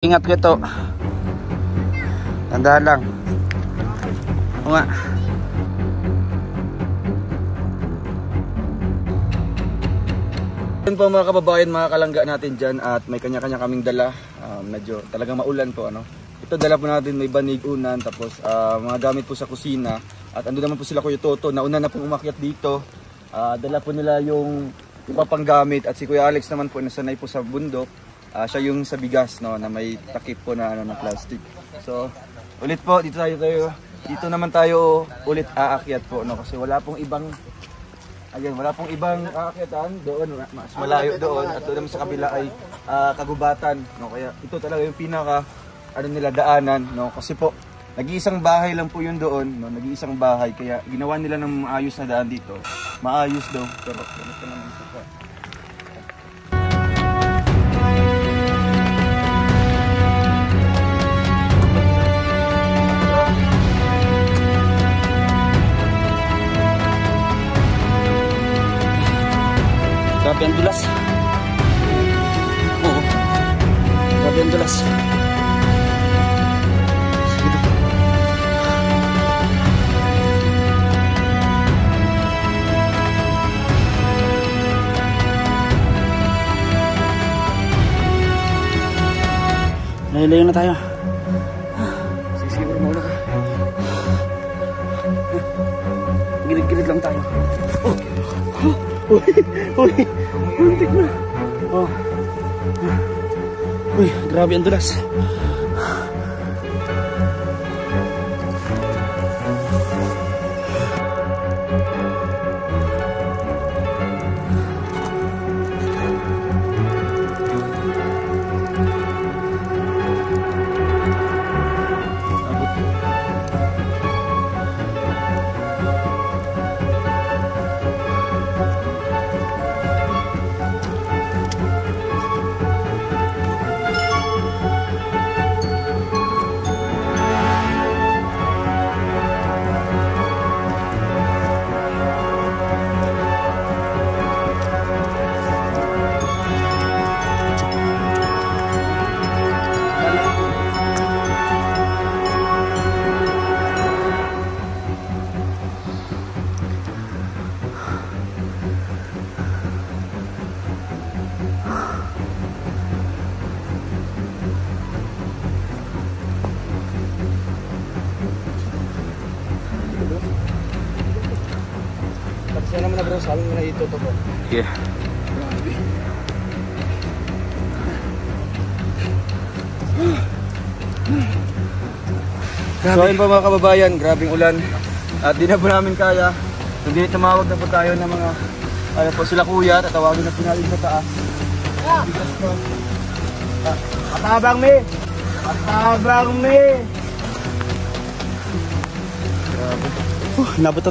Ingat ko to. Tandaan lang. O nga. Yun po mga kababayan, mga kalangga natin dyan. At may kanya-kanya kaming dala. Medyo talagang maulan po ano. Ito dala po natin, may banig unan. Tapos mga gamit po sa kusina. At ando naman po sila Kuya Toto. Nauna na pong umakyat dito. Dala po nila yung iba pang gamit. At si Kuya Alex naman po nasanay po sa bundok. Siya yung sa bigas no, na may takip po na ano, na plastic. So ulit po dito naman tayo ulit aakyat po no, kasi wala pong ibang aakyatan doon, mas malayo doon, at doon naman sa kabila ay kagubatan no, kaya ito talaga yung pinaka ano nila daanan no, kasi po nag-iisang bahay lang po yun doon no, nag-iisang bahay, kaya ginawa nila ng maayos na daan dito. Maayos daw pero ganito naman ito pa. Grabe ang dulas. Oo. Grabe ang dulas. Layo-layo na tayo. Sige, bro, maula ka. Gilid-gilid lang tayo. Uy, muntik na. Uy, grabe ang dulas. Tapos naman na bro, sabi mo na ito to po. Yeah. So ayun po mga kababayan, grabing ulan. At di na po namin kaya. Hindi tumawag na po tayo ng mga ano po sila kuya, tatawagin na pinalig sa taas. Matabang me! Matabang me! Grabe. Nabot na tayo.